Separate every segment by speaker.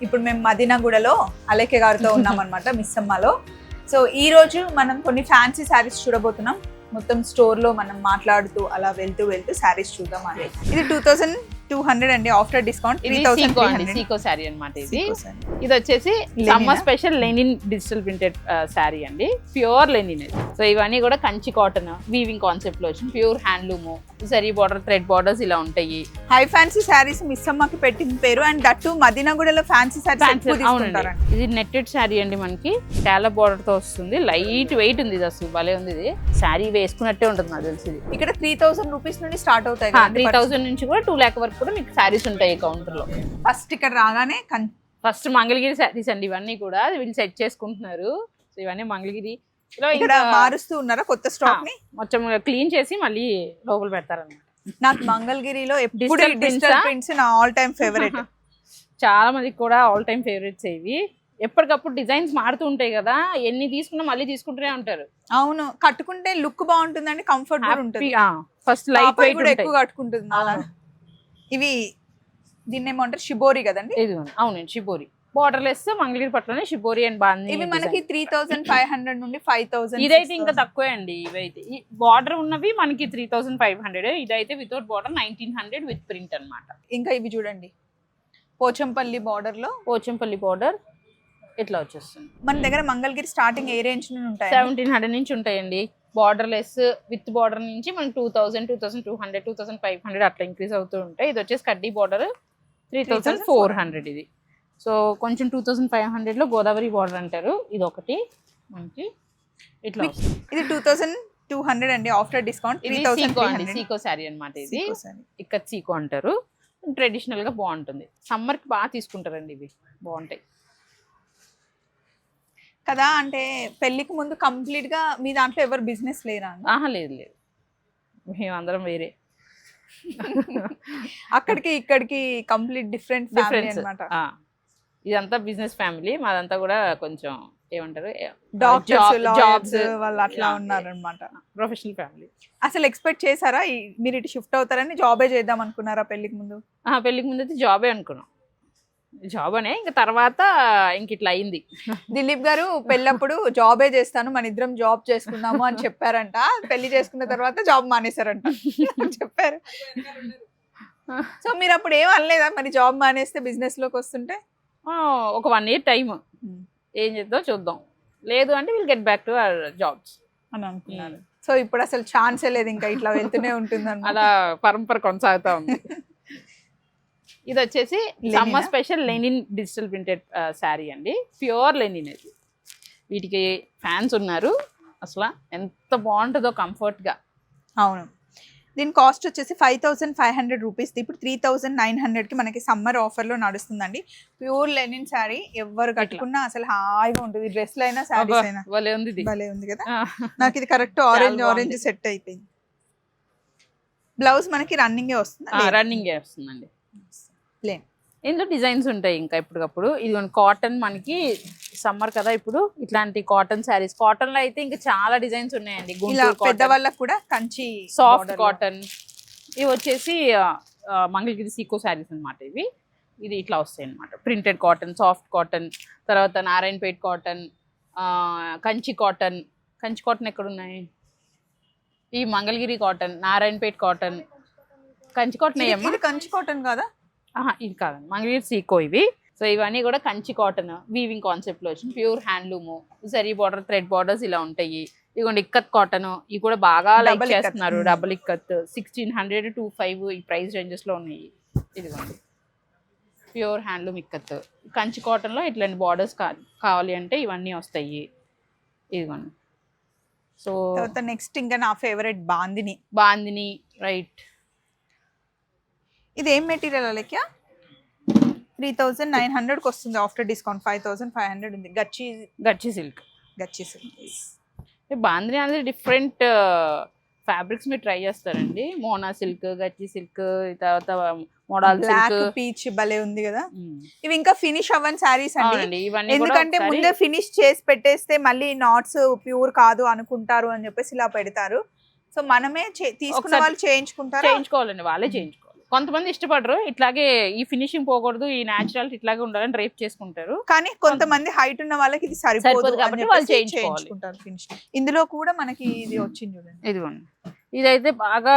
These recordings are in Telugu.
Speaker 1: ఇప్పుడు మేము మదీనాగూడలో అలేఖ్య గారితో ఉన్నాం అనమాట మిస్సమ్మలో. సో ఈ రోజు మనం కొన్ని ఫ్యాన్సీ శారీస్ చూడబోతున్నాం. మొత్తం స్టోర్ లో మనం మాట్లాడుతూ అలా వెళ్తూ శారీస్ చూద్దాం. అదే ఇది 2200 అండి ఆఫ్టర్ డిస్కౌంట్. 3300
Speaker 2: సీకో శారీ అన్నమాట. ఇది వచ్చేసి summer special Lenin digital printed sari అండి, ప్యూర్ లెనిన్. సో ఇవన్నీ కూడా కంచి కాటన్ వీవింగ్ కాన్సెప్ట్ లో వచ్చింది, pure handloom, zari border, thread borders ఇలా ఉంటాయి.
Speaker 1: హై ఫ్యాన్సీ శారీస్ మిస్సమ్మకి పెట్టిన పేరు. అండ్ దట్టు మదీనాగూడలో ఫ్యాన్సీ శారీస్.
Speaker 2: ఇది నెట్టెడ్ శారీ అండి, మనకి చాలా బార్డర్ తో వస్తుంది, లైట్ వెయిట్ ఉంది. ఇది అసలు భలే ఉంది. ఇది శారీ వేసుకున్నట్టే ఉంటుంది నాకు తెలిసి.
Speaker 1: ఇక్కడ 3000 రూపీస్ నుండి స్టార్ట్ అవుతాయి.
Speaker 2: 3000 నుంచి కూడా 2 lakh వరకు కూడా మీకు శారీస్ ఉంటాయి కౌంటర్ లో.
Speaker 1: ఫస్ట్ ఇక్కడ రాగానే
Speaker 2: ఫస్ట్ మంగళగిరి శారీస్ అండి ఇవన్నీ కూడా, వీళ్ళు సెట్ చేసుకుంటున్నారు. సో ఇవన్నీ మంగళగిరి
Speaker 1: ఇక్కడ మారుస్తూ ఉన్నారా కొత్త స్టాక్ ని?
Speaker 2: మొత్తం క్లీన్ చేసి మళ్ళీ లోపల పెడతారన్నమాట.
Speaker 1: నాకు మంగళగిరిలో ఎప్పుడు డిజిటల్ ప్రింట్స్ నా ఆల్ టైమ్ ఫేవరెట్.
Speaker 2: చాలా మందికి కూడా ఆల్ టైమ్ ఫేవరెట్స్ ఇవి. ఎప్పటికప్పుడు డిజైన్స్ మారుతూ ఉంటాయి కదా, ఎన్ని తీసుకున్నా మళ్ళీ తీసుకుంటూనే ఉంటారు.
Speaker 1: అవును, కట్టుకుంటే లుక్ బాగుంటుందండి, కంఫర్ట్ కూడా ఉంటుంది.
Speaker 2: ఫస్ట్ లైట్ వెయిట్
Speaker 1: కూడా ఎక్కువ కట్టుకుంటుంది అలా. ఇవి దీన్ని ఏమంటారు, షిబోరి కదండి?
Speaker 2: ఇది అవునండి, షిబోరి బార్డర్ లెస్ మంగళగిరి పట్లనే షిబోరి అండ్ బాంది.
Speaker 1: ఇవి మనకి 3500 నుండి 5000.
Speaker 2: ఇదైతే ఇంకా తక్కువే అండి. ఇవైతే బార్డర్ ఉన్నవి మనకి 3500. ఇదైతే వితౌట్ బార్డర్ 1900 విత్ ప్రింట్ అన్నమాట. ఇంకా
Speaker 1: ఇవి చూడండి, పోచంపల్లి బార్డర్ లో,
Speaker 2: పోచంపల్లి బార్డర్ ఇట్లా వచ్చేస్తుంది.
Speaker 1: మన దగ్గర మంగళగిరి స్టార్టింగ్ ఏ రేంజ్ నుండి ఉంటాయి?
Speaker 2: 1700 నుంచి ఉంటాయండి. బార్డర్ లెస్ విత్ బార్డర్ నుంచి మనకి 2000, 2200, 2500 అట్లా ఇంక్రీజ్ అవుతూ ఉంటాయి. ఇది వచ్చేసి కడ్డీ బార్డర్ 3400. ఇది సో కొంచెం 2500 లో గోదావరి బార్డర్ అంటారు. ఇది ఒకటి మనకి ఇట్లా.
Speaker 1: ఇది 2200 అండి ఆఫ్టర్ డిస్కౌంట్. 3300
Speaker 2: సీకో శారీ అన్నమాట. ఇది ఇక్కడ సీకో అంటారు. ట్రెడిషనల్ గా బాగుంటుంది, సమ్మర్ కి బాగా తీసుకుంటారండి. ఇవి బాగుంటాయి
Speaker 1: కదా. అంటే పెళ్లికి ముందు కంప్లీట్ గా మీ దాంట్లో ఎవరు బిజినెస్ లేరా?
Speaker 2: లేదు లేదు, మేమందరం వేరే.
Speaker 1: అక్కడికి ఇక్కడికి కంప్లీట్ డిఫరెంట్ అన్నమాట.
Speaker 2: ఇదంతా బిజినెస్ ఫ్యామిలీ, మాదంతా కూడా కొంచెం ఏమంటారు
Speaker 1: జాబ్స్ వాళ్ళు అట్లా ఉన్నారనమాట,
Speaker 2: ప్రొఫెషనల్ ఫ్యామిలీ.
Speaker 1: అసలు ఎక్స్పెక్ట్ చేశారా మీరు ఇటు షిఫ్ట్ అవుతారని? జాబే చేద్దాం అనుకున్నారా పెళ్లికి ముందు?
Speaker 2: పెళ్లికి ముందు అయితే జాబే అనుకున్నాం, జాబ్ అనే. ఇంకా తర్వాత ఇంక ఇట్లా అయింది.
Speaker 1: దిలీప్ గారు పెళ్ళప్పుడు జాబే చేస్తాను, మన ఇద్దరం జాబ్ చేసుకుందాము అని చెప్పారంట. పెళ్లి చేసుకున్న తర్వాత జాబ్ మానేశారంట చెప్పారు. సో మీరు అప్పుడు ఏం అనలేదా మరి, జాబ్ మానేస్తే బిజినెస్ లోకి వస్తుంటే?
Speaker 2: ఒక 1 year టైం ఏం చేద్దాం చూద్దాం, లేదు అంటే will get back to our jobs
Speaker 1: అని అనుకున్నారు. సో ఇప్పుడు అసలు ఛాన్సే లేదు, ఇంకా ఇట్లా వెళ్తూనే ఉంటుంది
Speaker 2: అలా పరంపర కొనసాగుతా ఉంది. ఇది వచ్చేసి summer special Lenin digital printed sari అండి, ప్యూర్ లెనిన్. ఇది వీటికి ఫ్యాన్స్ ఉన్నారు, అసలు ఎంత బాగుంటుందో కంఫర్ట్ గా.
Speaker 1: అవును, దీని కాస్ట్ వచ్చేసి 5500 రూపీస్. ఇప్పుడు 3900 కి మనకి సమ్మర్ ఆఫర్ లో నడుస్తుందండి. ప్యూర్ లెనిన్ శారీ, ఎవరు కట్టుకున్నా అసలు హాయిగా ఉంటుంది. డ్రెస్లు అయినా శారీస్ అయినా. భలే ఉంది కదా. నాకు ఇది కరెక్ట్ ఆరెంజ్ సెట్ అయిపోయింది. బ్లౌజ్ మనకి రన్నింగే
Speaker 2: వస్తుందండి. ఇందులో డిజైన్స్ ఉంటాయి ఇంకా ఎప్పటికప్పుడు. ఇది కాటన్, మనకి సమ్మర్ కదా ఇప్పుడు, ఇట్లాంటి కాటన్ శారీస్. కాటన్ లో అయితే ఇంకా చాలా డిజైన్స్ ఉన్నాయండి.
Speaker 1: పెద్దవాళ్ళకి కూడా కంచి
Speaker 2: సాఫ్ట్ కాటన్. ఇవి వచ్చేసి మంగళగిరి సీకో శారీస్ అనమాట. ఇది ఇట్లా వస్తాయి అనమాట. ప్రింటెడ్ కాటన్, సాఫ్ట్ కాటన్, తర్వాత Narayanpet cotton, Kanchi cotton. Kanchi cotton ఎక్కడ ఉన్నాయి? ఈ Mangalagiri cotton, Narayanpet cotton. Kanchi cotton
Speaker 1: ఇది కంచి కాటన్ కాదా?
Speaker 2: ఇది కాదండి, మంగళగిరి సీకో ఇవి. సో ఇవన్నీ కూడా కంచి కాటన్ వీవింగ్ కాన్సెప్ట్ లో వచ్చింది, pure handloom, zari border, thread borders ఇలా ఉంటాయి. ఇదిగోండి ఇక్కత్ కాటన్, ఇవి కూడా బాగా లైక్ చేస్తున్నారు. డబుల్ ఇక్కత్ 1600 to 5 ఈ ప్రైస్ రేంజెస్ లో ఉన్నాయి. ఇదిగోండి pure handloom ikat. Kanchi cotton లో ఇట్లాంటి బార్డర్స్ కావాలి అంటే ఇవన్నీ వస్తాయి. ఇదిగోండి. సో
Speaker 1: నెక్స్ట్ ఇంకా నా ఫేవరెట్
Speaker 2: బాందిని రైట్.
Speaker 1: ఇది ఏం మెటీరియల్ లెక్క? 3900 కి వస్తుంది ఆఫ్టర్ డిస్కౌంట్. 5500 ఉంది.
Speaker 2: గచ్చి సిల్క్. బాందిని అనేది డిఫరెంట్ ఫ్యాబ్రిక్స్ మీరు ట్రై చేస్తారండి. మోనా సిల్క్, గచ్చి సిల్క్, తర్వాత మోడల్ సిల్క్,
Speaker 1: పీచ్ భలే ఉంది కదా. ఇవి ఇంకా ఫినిష్ అవ్వని శారీస్ అండి, ఎందుకంటే ముందే ఫినిష్ చేసి పెట్టేస్తే మళ్ళీ నాట్స్ ప్యూర్ కాదు అనుకుంటారు అని చెప్పేసి ఇలా పెడతారు. సో మనమే తీసుకున్న వాళ్ళు చేయించుకోవాలండి,
Speaker 2: వాళ్ళే చేయించుకోవాలి. కొంతమంది ఇష్టపడరు ఇట్లాగే ఈ ఫినిషింగ్ పోకూడదు ఈ న్యాచురల్ ఇట్లాగే ఉండాలని డ్రేప్ చేసుకుంటారు.
Speaker 1: కానీ కొంతమంది హైట్ ఉన్న వాళ్ళకి ఇది సరిపోదు
Speaker 2: సరిపోదు కాబట్టి
Speaker 1: అని
Speaker 2: వాళ్ళు
Speaker 1: చెప్పేసి
Speaker 2: చేయించుకోవాలి.
Speaker 1: చేయించుకుంటారు ఫినిష్. ఇందులో కూడా మనకి ఇది వచ్చింది చూడండి.
Speaker 2: ఇదిగోండి ఇదైతే బాగా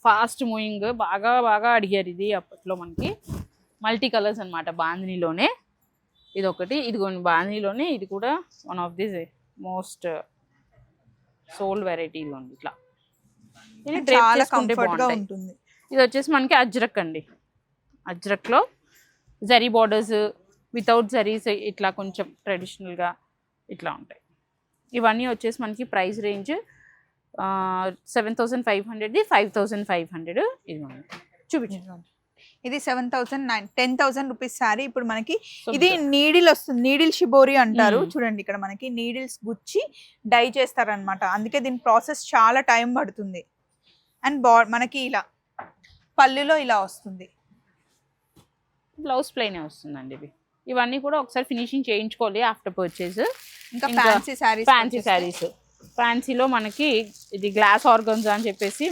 Speaker 2: ఫాస్ట్ మూవింగ్ బాగా బాగా అడిగారు ఇది అప్పట్లో మనకి. మల్టీ కలర్స్ అన్నమాట బాందినీలోనే. ఇది ఒకటి ఇదిగోండి బాందినీలోనే ఇది కూడా one of this most sold వెరైటీలో ఉంది ఇట్లా. ఇది డ్రేప్
Speaker 1: చాలా
Speaker 2: చేసుకుంటే
Speaker 1: కంఫర్ట్ గా
Speaker 2: బాగుంటాయి.
Speaker 1: ఉంటుంది.
Speaker 2: ఇది వచ్చేసి మనకి అజ్రక్ అండి. అజ్రక్లో జరీ బార్డర్స్ వితౌట్ జరీస్ ఇట్లా కొంచెం ట్రెడిషనల్గా ఇట్లా ఉంటాయి. ఇవన్నీ వచ్చేసి మనకి ప్రైస్ రేంజ్ 7,500 5,500. ఇది చూపించండి.
Speaker 1: ఇది 7,009 10,000 రూపీస్ శారీ. ఇప్పుడు మనకి ఇది నీడిల్ వస్తుంది, నీడిల్ షిబోరి అంటారు. చూడండి ఇక్కడ మనకి నీడిల్స్ గుచ్చి డై చేస్తారనమాట. అందుకే దీని ప్రాసెస్ చాలా టైం పడుతుంది. అండ్ మనకి ఇలా పళ్ళులో ఇలా వస్తుంది.
Speaker 2: బ్లౌజ్ ప్లెయిన్ వస్తుందండి ఇవి. ఇవన్నీ కూడా ఒకసారి ఫినిషింగ్ చేయించుకోవాలి ఆఫ్టర్ పర్చేస్.
Speaker 1: ఇంకా ఫ్యాన్సీ శారీస్,
Speaker 2: ఫ్యాన్సీ శారీస్ ఫ్యాన్సీలో మనకి ఇది గ్లాస్ ఆర్గన్జా అని చెప్పేసి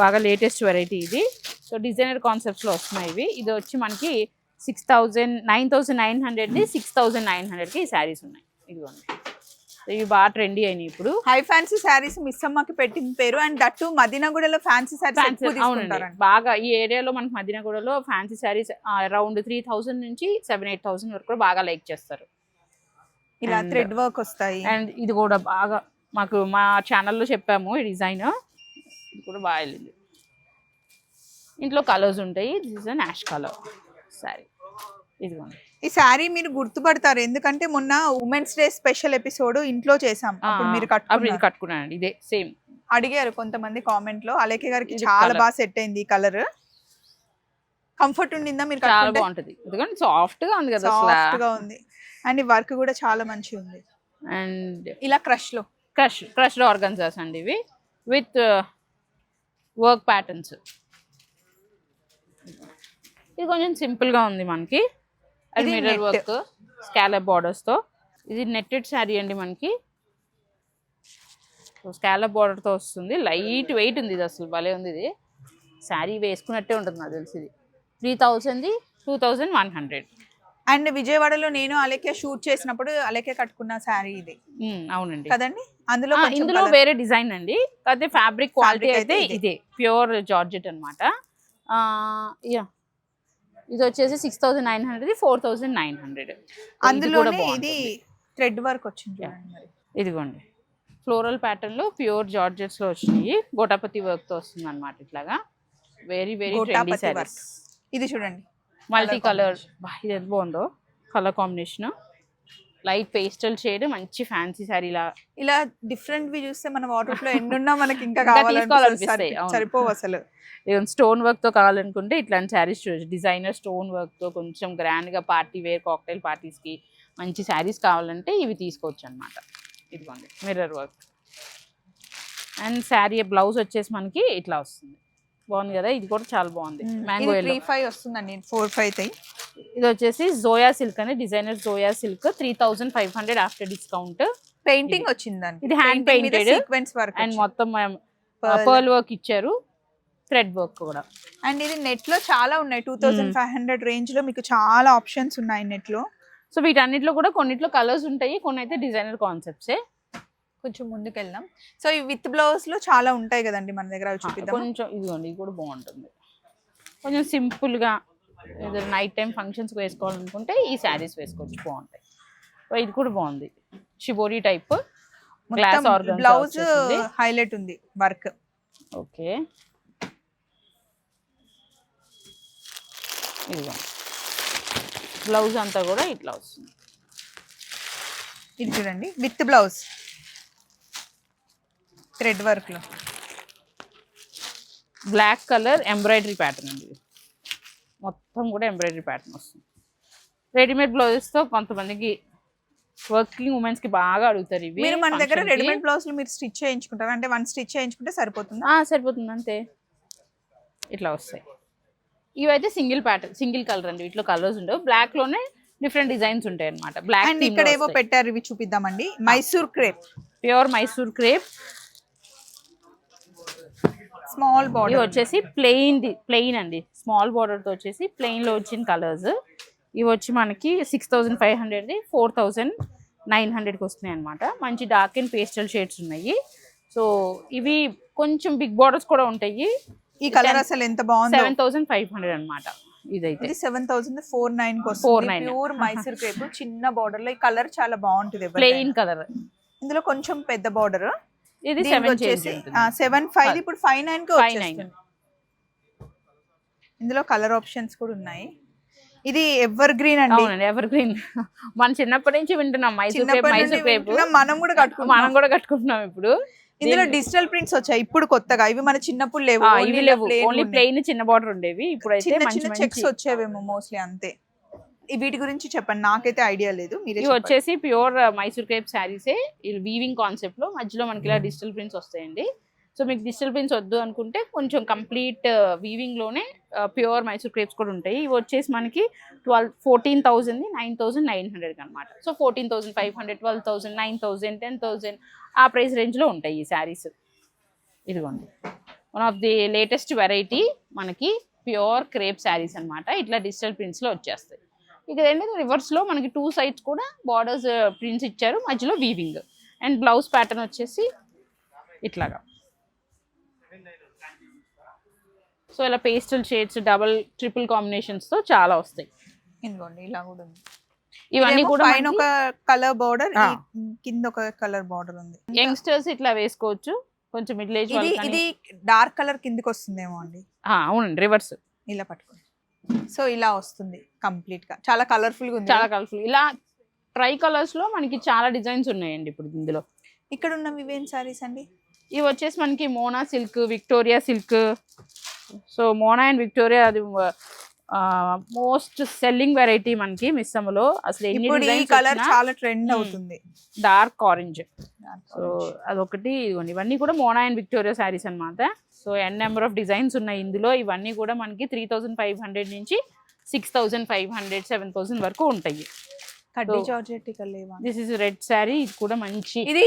Speaker 2: బాగా లేటెస్ట్ వెరైటీ ఇది. సో డిజైనర్ కాన్సెప్ట్స్లో వస్తున్నాయి ఇవి. ఇది వచ్చి మనకి 9,900 6,900కి ఈ శారీస్ ఉన్నాయి. ఇదిగోండి ఇవి బాగా ట్రెండీ అయినాయి ఇప్పుడు.
Speaker 1: హై ఫ్యాన్సీ శారీస్ మిస్ అమ్మకి పెట్టిన పేరు. అండ్ దట్టు మదీనాగూడలో ఫ్యాన్సీ శారీస్ ఎక్కువ తీసుకుంటారండి
Speaker 2: బాగా. ఈ ఏరియాలో మనకి మదీనాగూడలో ఫ్యాన్సీ శారీస్ అరౌండ్ 3,000 నుంచి 7,000-8,000 వరకు కూడా బాగా లైక్ చేస్తారు.
Speaker 1: ఇలా థ్రెడ్ వర్క్ వస్తాయి.
Speaker 2: అండ్ ఇది కూడా బాగా మాకు మా ఛానల్లో చెప్పాము ఈ డిజైన్. ఇది కూడా బాగా వెళ్ళింది. ఇంట్లో కలర్స్ ఉంటాయి. This is an ash colour sari. ఇదిగోండి
Speaker 1: ఈ శారీ మీరు గుర్తుపడతారు ఎందుకంటే మొన్న ఉమెన్స్ డే స్పెషల్ ఎపిసోడ్ ఇంట్లో చేసాం. అప్పుడు మీరు
Speaker 2: కట్టుకున్నానండి ఇదే సేమ్.
Speaker 1: అడిగారు కొంతమంది కామెంట్ లో. అలేఖ్య గారికి చాలా బాగా సెట్ అయింది ఈ కలర్. కంఫర్ట్ ఉండిందా మీరు?
Speaker 2: చాలా బాగుంటది. ఎందుకంటే సాఫ్ట్ గా ఉంది కదా,
Speaker 1: సాఫ్ట్ గా ఉంది. అండ్ వర్క్ కూడా చాలా మంచిగా ఉంది.
Speaker 2: అండ్
Speaker 1: ఇలా క్రష్
Speaker 2: ఆర్గన్జాస్ అండి ఇవి విత్ వర్క్ ప్యాటర్న్స్. ఇది కొంచెం సింపుల్ గా ఉంది మనకి. అది మిర్రర్ వర్క్ స్కాలప్ బార్డర్స్ తో. ఇది నెట్టెడ్ శారీ అండి మనకి. స్కాలప్ బార్డర్ తో వస్తుంది. లైట్ వెయిట్ ఉంది ఇది. అసలు భలే ఉంది ఇది. శారీ వేసుకున్నట్టే ఉంటుంది నాకు తెలిసి. ఇది 3,000 2,100.
Speaker 1: అండ్ విజయవాడలో నేను అలేఖ్య షూట్ చేసినప్పుడు అలేఖ్య కట్టుకున్న శారీ ఇది.
Speaker 2: అవునండి
Speaker 1: కదండి. ఇందులో
Speaker 2: వేరే డిజైన్ అండి. అదే ఫ్యాబ్రిక్ క్వాలిటీ అయితే ఇదే ప్యూర్ జార్జెట్ అనమాట. ఇది వచ్చేసి 6,900 4,900.
Speaker 1: అందులోనే ఇది థ్రెడ్ వర్క్ వచ్చింది.
Speaker 2: ఇదిగోండి ఫ్లోరల్ ప్యాటర్న్ లో ప్యూర్ జార్జెట్స్ లో వచ్చినాయి. గోటాపతి వర్క్ తో వస్తుంది అనమాట. ఇట్లాగా వెరీ వెరీ ట్రెండీ సారీస్.
Speaker 1: ఇది చూడండి
Speaker 2: మల్టీ కలర్. ఇది ఎంత బాగుందో colour combination. Light pastel shade మంచి ఫ్యాన్సీ శారీ లా.
Speaker 1: ఇలా డిఫరెంట్ వి చూస్తే మన వాటర్ లో ఎన్నున్నా మనకి ఇంకా కావాలనిపిస్తాయి. సరిపోవు అసలు.
Speaker 2: స్టోన్ వర్క్ తో కావాలనుకుంటే ఇట్లాంటి శారీస్ చూడొచ్చు. డిజైనర్ స్టోన్ వర్క్ తో కొంచెం గ్రాండ్ గా పార్టీ వేర్ కాక్టైల్ పార్టీస్ కి మంచి శారీస్ కావాలంటే ఇవి తీసుకోవచ్చు అనమాట. ఇదిగోండి mirror work. And sari blouse వచ్చేసి మనకి ఇట్లా వస్తుంది. బాగుంది కదా. ఇది కూడా చాలా బాగుంది. మ్యాంగో
Speaker 1: 3,500 వస్తుందండి. 4,500.
Speaker 2: ఇది వచ్చేసి జోయా సిల్క్ అని designer Zoya silk 3,500 after discount.
Speaker 1: Painting వచ్చింది.
Speaker 2: ఇది hand painted
Speaker 1: sequence work
Speaker 2: and మొత్తం పర్ల్ వర్క్ ఇచ్చారు. థ్రెడ్ వర్క్ కూడా.
Speaker 1: అండ్ ఇది నెట్ లో చాలా ఉన్నాయి. 2,500 రేంజ్ లో మీకు చాలా ఆప్షన్స్ ఉన్నాయి నెట్ లో.
Speaker 2: సో వీటన్నిటిలో కూడా కొన్నిట్లో కలర్స్ ఉంటాయి, కొన్ని అయితే డిజైనర్ కాన్సెప్ట్సే.
Speaker 1: కొంచెం ముందుకు వెళ్దాం. సో ఈ విత్ బ్లౌజ్ లో చాలా ఉంటాయి కదండి మన దగ్గర. అవి చూపిద్దాం.
Speaker 2: కొంచెం ఇదిగోండి ఇది కూడా బాగుంటుంది. కొంచెం సింపుల్ గా ఏదైనా నైట్ టైం ఫంక్షన్స్ వేసుకోవాలనుకుంటే ఈ శారీస్ వేసుకోవచ్చు, బాగుంటాయి. ఇది కూడా బాగుంది. Shibori type glass organ.
Speaker 1: Blouse highlight ఉంది వర్క్.
Speaker 2: ఓకే ఇదిగో బ్లౌజ్ అంతా కూడా ఇట్లా వస్తుంది.
Speaker 1: ఇది చూడండి విత్ బ్లౌజ్ థ్రెడ్ వర్క్ లో
Speaker 2: బ్లాక్ కలర్ ఎంబ్రాయిడరీ ప్యాటర్న్ అండి. మొత్తం కూడా ఎంబ్రాయిడరీ ప్యాటర్న్ వస్తుంది. రెడీమేడ్ బ్లౌజెస్ తో కొంతమందికి వర్కింగ్ ఉమెన్స్ కి బాగా అడుగుతారు ఇవి.
Speaker 1: మీరు మన దగ్గర రెడీమేడ్ బ్లౌజులు మీరు స్టిచ్ చేయించుకుంటారు అంటే వన్ స్టిచ్ చేయించుకుంటే సరిపోతుందా?
Speaker 2: సరిపోతుంది అంతే. ఇట్లా వస్తాయి. ఇవైతే సింగిల్ ప్యాటర్న్ సింగిల్ కలర్ అండి. వీటిలో కలర్స్ ఉండవు. బ్లాక్ లోనే డిఫరెంట్ డిజైన్స్ ఉంటాయి అన్నమాట. బ్లాక్
Speaker 1: అండ్ ఇక్కడ ఏవో పెట్టారు, ఇవి చూపిద్దామండి. Mysore crepe,
Speaker 2: pure Mysore crepe
Speaker 1: small
Speaker 2: ఇది
Speaker 1: బార్డర్
Speaker 2: వచ్చేసి ప్లెయిన్ అండి, స్మాల్ బార్డర్ తో వచ్చేసి ప్లెయిన్ లో వచ్చిన కలర్స్. ఇవి వచ్చి మనకి 6500 4900కి వస్తున్నాయి అనమాట. మంచి డార్క్ అండ్ పేస్టల్ షేడ్స్ ఉన్నాయి. సో ఇవి కొంచెం బిగ్ బార్డర్స్ కూడా ఉంటాయి.
Speaker 1: ఈ కలర్ అసలు ఎంత బాగుంది,
Speaker 2: 7500 అనమాట. ఇదైతే
Speaker 1: ఇది 7449 కి వస్తుంది. ప్యూర్ మైసూర్ క్రేప్ చిన్న బార్డర్ లో. ఈ కలర్ చాలా బాగుంటుంది,
Speaker 2: ప్లెయిన్ కలర్.
Speaker 1: ఇందులో కొంచెం పెద్ద బార్డర్.
Speaker 2: ఇది
Speaker 1: 75 ఇప్పుడు 59 కి
Speaker 2: 59.
Speaker 1: ఇందులో కలర్ ఆప్షన్స్ కూడా ఉన్నాయి. ఇది ఎవర్ గ్రీన్ అండి.
Speaker 2: అవునండి, ఎవర్ గ్రీన్. మన చిన్నప్పటి నుంచి వింటున్నాం మైసూర్ క్రేప్.
Speaker 1: మనం కూడా
Speaker 2: కట్టుకుంటున్నాం ఇప్పుడు.
Speaker 1: ఇందులో డిజిటల్ ప్రింట్స్ వచ్చాయి ఇప్పుడు కొత్తగా. ఇవి మన చిన్నప్పుడు లేవు,
Speaker 2: ఇవి లేవు, ఓన్లీ ప్లెయిన్ చిన్న బార్డర్ ఉండేవి. ఇప్పుడు అయితే
Speaker 1: చిన్న చెక్స్ వచ్చేవేమో మోస్ట్లీ, అంతే. వీటి గురించి చెప్పండి, నాకైతే ఐడియా లేదు.
Speaker 2: ఇవి వచ్చేసి ప్యూర్ మైసూర్ క్రేప్ శారీసే. ఇది వీవింగ్ కాన్సెప్ట్ లో మధ్యలో మనకి ఇలా డిజిటల్ ప్రింట్స్ వస్తాయండి. సో మీకు డిజిటల్ ప్రింట్స్ వద్దు అనుకుంటే కొంచెం కంప్లీట్ వీవింగ్ లోనే ప్యూర్ మైసూర్ క్రేప్స్ కూడా ఉంటాయి. ఇవి వచ్చేసి మనకి 14,000 9,900 అనమాట. సో 14,500 12,000 9,000 10,000 ఆ ప్రైస్ రేంజ్ లో ఉంటాయి ఈ శారీస్. ఇదిగోండి, one of the latest variety మనకి ప్యూర్ క్రేప్ శారీస్ అనమాట. ఇట్లా డిజిటల్ ప్రింట్స్ లో వచ్చేస్తాయి. ఇక ఏంటంటే రివర్స్ లో మనకి 2 సైడ్స్ కూడా బార్డర్స్ ప్రింట్స్ ఇచ్చారు, మధ్యలో వీవింగ్. అండ్ బ్లౌజ్ ప్యాటర్న్ వచ్చేసి ఇట్లాగా. సో ఇలా pastel shades double triple combinations తో చాలా వస్తాయి.
Speaker 1: ఇదిగోండి ఇలా కూడా ఉంది.
Speaker 2: ఇవన్నీ కూడా
Speaker 1: పైన ఒక కలర్ బార్డర్, కింద ఒక కలర్ బార్డర్ ఉంది.
Speaker 2: యంగ్స్టర్స్ ఇట్లా వేసుకోవచ్చు, కొంచెం మిడిల్ ఏజ్.
Speaker 1: ఇది డార్క్ కలర్ కిందకి వస్తుందేమో అండి.
Speaker 2: అవునండి, రివర్స్
Speaker 1: ఇలా పట్టుకోండి. సో ఇలా వస్తుంది కంప్లీట్ గా, చాలా కలర్ఫుల్ గా ఉంది.
Speaker 2: చాలా కలర్ఫుల్. ఇలా ట్రై కలర్స్ లో మనకి చాలా డిజైన్స్ ఉన్నాయండి ఇప్పుడు ఇందులో.
Speaker 1: ఇక్కడ ఉన్నవి ఇవేం సారీస్ అండి?
Speaker 2: ఇవి వచ్చేసి మనకి Mona silk, Victoria silk. So Mona and Victoria అది మోస్ట్ సెల్లింగ్ వెరైటీ మనకి మిస్సమ్మలో. అసలు
Speaker 1: ఈ కలర్ చాలా ట్రెండ్ అవుతుంది,
Speaker 2: డార్క్ ఆరెంజ్. సో అదొకటి. ఇదిగోండి, ఇవన్నీ కూడా మోనా అండ్ విక్టోరియా శారీస్ అనమాట. So n number of designs ఉన్నాయి ఇందులో. ఇవన్నీ కూడా మనకి 3,500 నుంచి 6,500 7,000 వరకు ఉంటాయి. This is red sari. ఇది కూడా మంచి,
Speaker 1: ఇది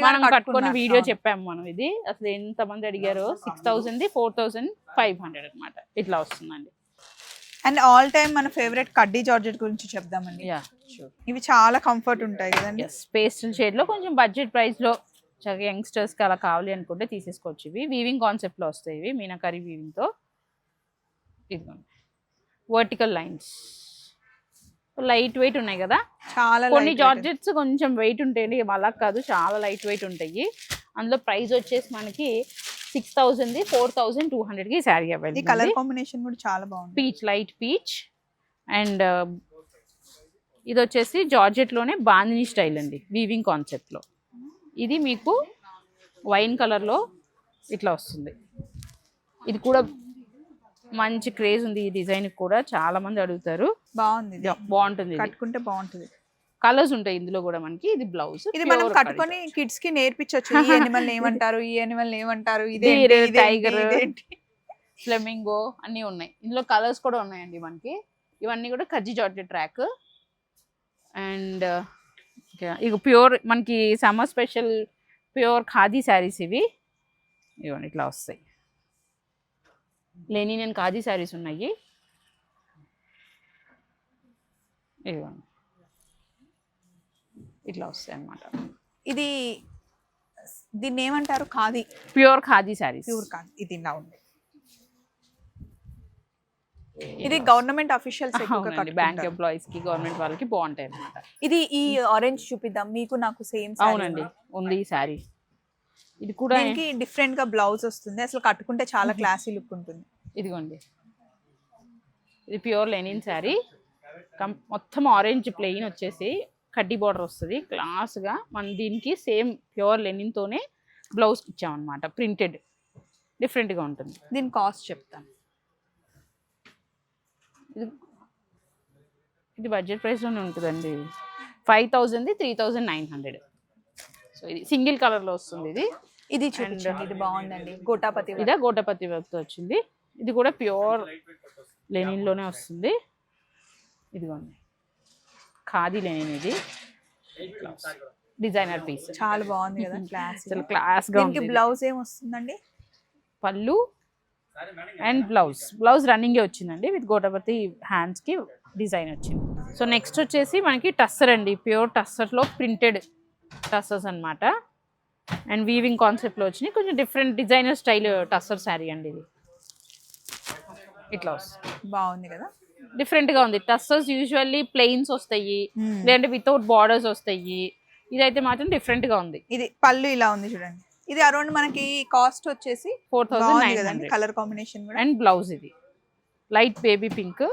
Speaker 2: మనం కట్టుకున్న వీడియో చెప్పాము మనం. ఇది అసలు ఎంత మంది అడిగారో. 6,000 4,500 అనమాట. ఇట్లా వస్తుందండి.
Speaker 1: అండ్ ఆల్ టైమ్ మన ఫేవరెట్ కడ్డీ జార్జెట్ గురించి చెప్దామండి. ఇవి చాలా కంఫర్ట్ ఉంటాయి కదండి.
Speaker 2: పేస్టల్ షేడ్ లో కొంచెం బడ్జెట్ ప్రైస్ లో చక్కగా యంగ్స్టర్స్ కి అలా కావాలి అనుకుంటే తీసేసుకోవచ్చు. ఇవి వీవింగ్ కాన్సెప్ట్ లో వస్తాయి. ఇవి మీనాకరీ వీవింగ్ తో. ఇదిగోండి, వర్టికల్ లైన్స్ లైట్ వెయిట్ ఉన్నాయి కదా.
Speaker 1: చాలా
Speaker 2: కొన్ని జార్జెట్స్ కొంచెం వెయిట్ ఉంటాయండి, అలా కాదు, చాలా లైట్ వెయిట్ ఉంటాయి. అందులో ప్రైస్ వచ్చేసి మనకి 6,000 4,200కి శారీ అవైలబుల్.
Speaker 1: ఈ కలర్ కాంబినేషన్ కూడా చాలా బాగుంది,
Speaker 2: పీచ్, లైట్ పీచ్. అండ్ ఇది వచ్చేసి జార్జెట్ లోనే బాందిని స్టైల్ అండి, వీవింగ్ కాన్సెప్ట్ లో. ఇది మీకు వైన్ కలర్ లో ఇట్లా వస్తుంది. ఇది కూడా మంచి క్రేజ్ ఉంది ఈ డిజైన్ కూడా, చాలా మంది అడుగుతారు.
Speaker 1: బాగుంది,
Speaker 2: బాగుంటుంది,
Speaker 1: కట్టుకుంటే బాగుంటుంది.
Speaker 2: కలర్స్ ఉంటాయి ఇందులో కూడా మనకి. ఇది బ్లౌజ్.
Speaker 1: ఇది మనం కట్టుకొని కిడ్స్ కి నేర్పించవచ్చు. ఈ యానిమల్ ఏమంటారు, ఈ యానిమల్ ఏమంటారు, ఇదే
Speaker 2: టైగర్, ఫ్లెమింగో అన్ని ఉన్నాయి ఇందులో. కలర్స్ కూడా ఉన్నాయండి మనకి. ఇవన్నీ కూడా కజ్జి జార్జెట్ ట్రాక్. అండ్ ఇక ప్యూర్ మనకి summer special pure khadi saris ఇవి. ఇవన్నీ ఇట్లా వస్తాయి. లెనిన్ అండ్ ఖాదీ శారీస్ ఉన్నాయి. ఇవ్వండి, ఇట్లా వస్తాయి అన్నమాట.
Speaker 1: ఇది దీన్ని ఏమంటారు? ఖాదీ,
Speaker 2: ప్యూర్ ఖాదీ శారీస్.
Speaker 1: ప్యూర్ ఖాదీ. ఇది ఇలా ఉంది. ఇది గవర్నమెంట్ అఫీషియల్స్,
Speaker 2: బ్యాంక్ ఎంప్లాయీస్ కి, గవర్నమెంట్ వాళ్ళకి బాగుంటాయి అన్నమాట.
Speaker 1: ఇది ఈ ఆరెంజ్ చూపిద్దాం మీకు, నాకు సేమ్.
Speaker 2: అవునండి, ఉంది ఈ శారీ. ఇది కూడా
Speaker 1: డిఫరెంట్ గా బ్లౌజ్ వస్తుంది. అసలు కట్టుకుంటే చాలా క్లాసీ లుక్ ఉంటుంది.
Speaker 2: ఇదిగోండి, ఇది ప్యూర్ లెనిన్ శారీ. మొత్తం ఆరెంజ్ ప్లెయిన్ వచ్చేసి కడ్డీ బార్డర్ వస్తుంది క్లాస్గా. మనం దీనికి సేమ్ ప్యూర్ లెనిన్ తోనే బ్లౌజ్ ఇచ్చామన్నమాట, ప్రింటెడ్. డిఫరెంట్గా ఉంటుంది.
Speaker 1: దీని కాస్ట్ చెప్తాను.
Speaker 2: ఇది బడ్జెట్ ప్రైస్లోనే ఉంటుందండి. 5,000 3,900. సో ఇది సింగిల్ కలర్లో వస్తుంది.
Speaker 1: ఇది చూపించండి, ఇది బాగుందండి. గోటాపతి,
Speaker 2: ఇదే గోటాపతి వర్క్తో వచ్చింది. ఇది కూడా ప్యూర్ లెనిన్లోనే వస్తుంది. ఇదిగోండి, ఖాదీ లెనిన్. ఇది డిజైనర్ పీస్,
Speaker 1: చాలా బాగుంది కదా, క్లాస్గా
Speaker 2: ఉంది.
Speaker 1: బ్లౌజ్ ఏం వస్తుందండి?
Speaker 2: పళ్ళు అండ్ బ్లౌజ్ రన్నింగే వచ్చిందండి విత్ గోటాపతి హ్యాండ్స్ కి డిజైన్ వచ్చింది. సో నెక్స్ట్ వచ్చేసి మనకి టస్సర్ అండి, ప్యూర్ టస్సర్ లో ప్రింటెడ్ టస్సర్స్ అన్నమాట. అండ్ వీవింగ్ కాన్సెప్ట్ లో వచ్చినాయి, కొంచెం different designer style tussar sari అండి ఇది. ఇట్లా వస్తుంది,
Speaker 1: బాగుంది కదా,
Speaker 2: డిఫరెంట్ గా ఉంది. టస్సర్స్ యూజువల్లీ ప్లెయిన్స్ వస్తాయి, లేదంటే వితౌట్ బార్డర్స్ వస్తాయి. ఇదైతే మాత్రం డిఫరెంట్ గా ఉంది.
Speaker 1: ఇది పళ్ళు ఇలా ఉంది చూడండి. ఇది అరౌండ్ మనకి కాస్ట్ వచ్చేసి
Speaker 2: 4,900
Speaker 1: కలర్ కాంబినేషన్ కూడా.
Speaker 2: అండ్ బ్లౌజ్ ఇది లైట్ బేబీ పింక్.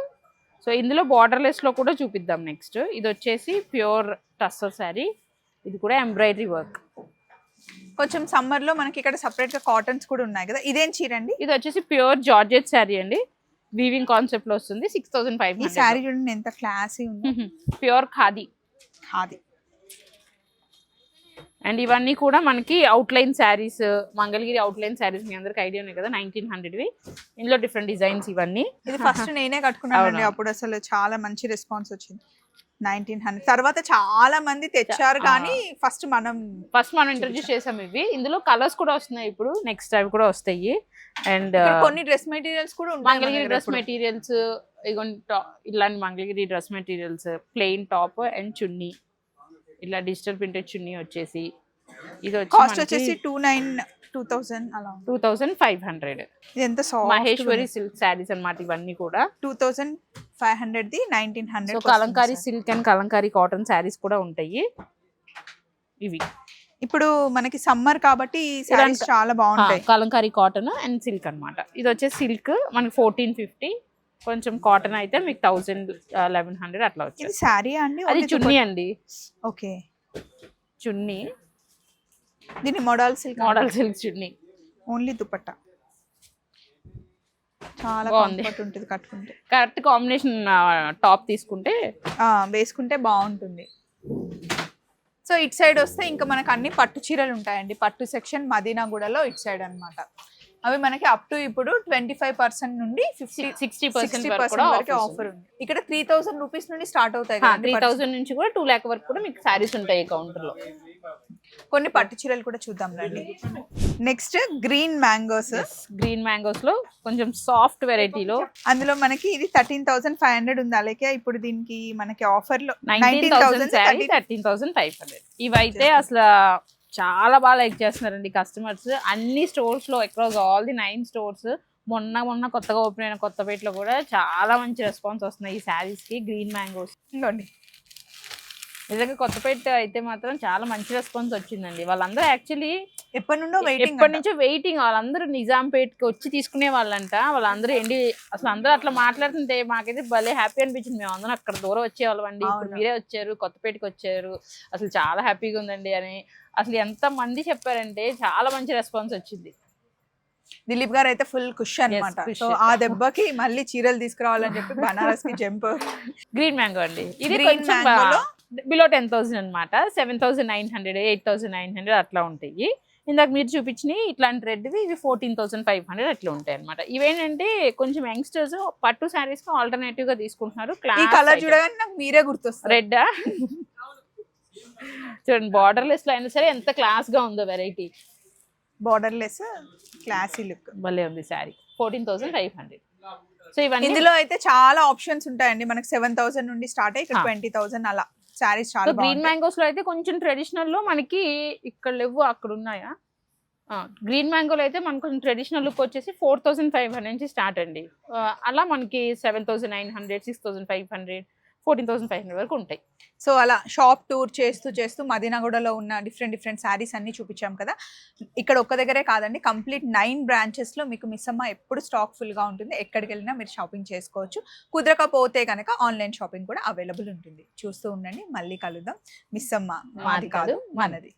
Speaker 2: సో ఇందులో బార్డర్లెస్ లో కూడా చూపిద్దాం నెక్స్ట్. ఇది వచ్చేసి ప్యూర్ టస్సర్ శారీ, ఇది కూడా ఎంబ్రాయిడరీ వర్క్.
Speaker 1: కొంచెం సమ్మర్ లో మనకి ఇక్కడ సపరేట్ గా కాటన్స్ కూడా ఉన్నాయి కదా. ఇదేం చీర అండి?
Speaker 2: ఇది వచ్చేసి ప్యూర్ జార్జెట్ శారీ అండి, వీవింగ్ కాన్సెప్ట్ లో వస్తుంది. 6,500.
Speaker 1: ఈ శారీ చూడండి ఎంత క్లాసీ ఉంది,
Speaker 2: ప్యూర్ ఖాదీ. అండ్ ఇవన్నీ కూడా మనకి అవుట్లైన్ శారీస్, మంగళగిరి అవుట్లైన్ శారీస్ మీ అందరికి ఐడియా ఉన్నాయి కదా, 1900వి. ఇందులో డిఫరెంట్ డిజైన్స్ ఇవన్నీ.
Speaker 1: ఇది ఫస్ట్ నేనే కట్టుకున్నానండి, అప్పుడు అసలు చాలా మంచి రెస్పాన్స్ వచ్చింది. 1900 తర్వాత చాలా మంది తెచ్చారు, కానీ ఫస్ట్ మనం
Speaker 2: ఇంట్రడ్యూస్ చేసాం ఇవి. ఇందులో కలర్స్ కూడా వస్తున్నాయి ఇప్పుడు, నెక్స్ట్ అవి కూడా వస్తాయి. అండ్
Speaker 1: కొన్ని డ్రెస్ మెటీరియల్స్ కూడా ఉంటాయి,
Speaker 2: మంగళగిరి డ్రెస్ మెటీరియల్స్. ఇలాంటి Mangalagiri dress materials, plain top and chunni, ఇలా డిజిటల్ ప్రింటెడ్ చున్నీ వచ్చేసి. ఇది
Speaker 1: కాస్ట్ వచ్చేసి 2,000 అలా,
Speaker 2: 2,500.
Speaker 1: ఇది ఎంత సాఫ్ట్
Speaker 2: మహేశ్వరి సిల్క్ శారీస్ అన్నమాట ఇవన్నీ కూడా.
Speaker 1: 2,500 the 1900.
Speaker 2: Kalamkari silk and Kalamkari cotton saris కూడా ఉంటాయి ఇవి.
Speaker 1: ఇప్పుడు మనకి సమ్మర్ కాబట్టి ఈ శారీస్ చాలా బాగుంటాయి.
Speaker 2: కలంకారీ కాటన్ అండ్ సిల్క్ అన్నమాట. ఇది వచ్చేసి సిల్క్ మనకి 1,450, కొంచెం కాటన్ అయితే మీకు 1,000-1,100 అట్లా వచ్చింది.
Speaker 1: ఇది శారీ అండి?
Speaker 2: అది చున్నీ అండి.
Speaker 1: ఓకే,
Speaker 2: చున్నీ.
Speaker 1: దీని మోడల్ సిల్క్
Speaker 2: చున్నీ,
Speaker 1: ఓన్లీ దుపట్టా. చాలా కంఫర్ట్ ఉంటుంది కట్టుకుంటే.
Speaker 2: కరెక్ట్ కాంబినేషన్ టాప్ తీసుకుంటే
Speaker 1: వేసుకుంటే బాగుంటుంది. సో ఇటు సైడ్ వస్తే ఇంకా మనకు అన్ని పట్టు చీరలు ఉంటాయండి. పట్టు సెక్షన్ మదీనాగూడలో ఇటు సైడ్ అన్నమాట. అవి మనకి అప్ టు ఇప్పుడు 25% నుండి 60% వరకు ఆఫర్ ఉంది. ఇక్కడ 3,000 రూపీస్ నుండి స్టార్ట్ అవుతాయి.
Speaker 2: 3,000 నుంచి కూడా 2 lakh వరకు కూడా మీకు శారీస్ ఉంటాయి కౌంటర్ లో.
Speaker 1: కొన్ని పట్టు చీరలు కూడా చూద్దాం రండి. నెక్స్ట్ గ్రీన్ మ్యాంగోస్
Speaker 2: లో కొంచెం సాఫ్ట్ వెరైటీలో,
Speaker 1: అందులో మనకి ఇది 13,500 ఉంది. అలాగే ఇప్పుడు దీనికి మనకి ఆఫర్ లో
Speaker 2: 19,000 శారీ 13,500. ఇవైతే అసలు చాలా బాగా లైక్ చేస్తున్నారండి కస్టమర్స్. అన్ని స్టోర్స్ లో అక్రాస్ ఆల్ ది 9 స్టోర్స్, మొన్న కొత్తగా ఓపెన్ అయిన కొత్తపేటలో కూడా చాలా మంచి రెస్పాన్స్ వస్తున్నాయి ఈ శారీస్ కి. గ్రీన్ మ్యాంగోస్ ఇంకోండి, నిజంగా కొత్తపేట అయితే మాత్రం చాలా మంచి రెస్పాన్స్ వచ్చిందండి. వాళ్ళందరూ యాక్చువల్లీ ఎప్పటి నుంచో వెయిటింగ్. వాళ్ళందరూ నిజాంపేట్కి వచ్చి తీసుకునే వాళ్ళంట. వాళ్ళందరూ అసలు అందరూ అట్లా మాట్లాడుతుంటే మాకైతే భలే హ్యాపీ అనిపించింది. మేము అందరం అక్కడ దూరం వచ్చేవాళ్ళం అండి, ఇప్పుడు మీరే వచ్చారు, కొత్తపేటకి వచ్చారు, అసలు చాలా హ్యాపీగా ఉందండి అని. అసలు ఎంత మంది చెప్పారంటే చాలా మంచి రెస్పాన్స్ వచ్చింది.
Speaker 1: దిలీప్ గారు అయితే ఫుల్ ఖుషి అన్నమాట. సో ఆ దెబ్బకి మళ్ళీ చీరలు తీసుకురావాలని చెప్పి బనారస్ కి జంప్.
Speaker 2: గ్రీన్ మ్యాంగో అండి, ఇది గ్రీన్ మ్యాంగోలో బిలో 10,000 అనమాట. 7,900, 8,900 అట్లా ఉంటాయి. ఇందాక మీరు చూపించిన ఇట్లాంటి రెడ్వి ఇవి 14,500 అట్లా ఉంటాయి అనమాట. ఇవేంటంటే కొంచెం యంగ్స్టర్స్ పట్టు శారీస్ కి ఆల్టర్నేటివ్ గా తీసుకుంటున్నారు.
Speaker 1: ఈ కలర్ చూడగానే నాకు మీరే గుర్తొస్తారు.
Speaker 2: రెడ్ చూడండి, బార్డర్లెస్ లో అయినా సరే ఎంత క్లాస్ గా ఉందో వెరైటీ.
Speaker 1: బార్డర్లెస్ క్లాసీ లుక్
Speaker 2: భలే ఉంది శారీ. 14,500. సో ఇవన్నీ
Speaker 1: ఇందులో అయితే చాలా ఆప్షన్స్ ఉంటాయండి. మనకి 7,000 నుండి స్టార్ట్ అయ్యి ఇక్కడ 20,000 అలా శారీస్ చాలా బాగుంటాయి.
Speaker 2: గ్రీన్ మ్యాంగోస్ లో అయితే కొంచెం ట్రెడిషనల్ లో మనకి ఇక్కడ లేవు, అక్కడ ఉన్నాయా. గ్రీన్ మ్యాంగోలో అయితే మనకు కొంచెం ట్రెడిషనల్ లుక్ వచ్చేసి 4,500 నుంచి స్టార్ట్ అండి. అలా మనకి 7,900, 6,500, 14,500 వరకు ఉంటాయి.
Speaker 1: సో అలా షాప్ టూర్ చేస్తూ మదీనాగూడలో ఉన్న డిఫరెంట్ శారీస్ అన్ని చూపించాం కదా. ఇక్కడ ఒక్క దగ్గరే కాదండి, కంప్లీట్ 9 బ్రాంచెస్లో మీకు మిస్సమ్మ ఎప్పుడు స్టాక్ ఫుల్గా ఉంటుంది. ఎక్కడికి వెళ్ళినా మీరు షాపింగ్ చేసుకోవచ్చు. కుదరకపోతే కనుక ఆన్లైన్ షాపింగ్ కూడా అవైలబుల్ ఉంటుంది. చూస్తూ ఉండండి, మళ్ళీ కలుద్దాం. మిస్సమ్మ మాది కాదు మనది.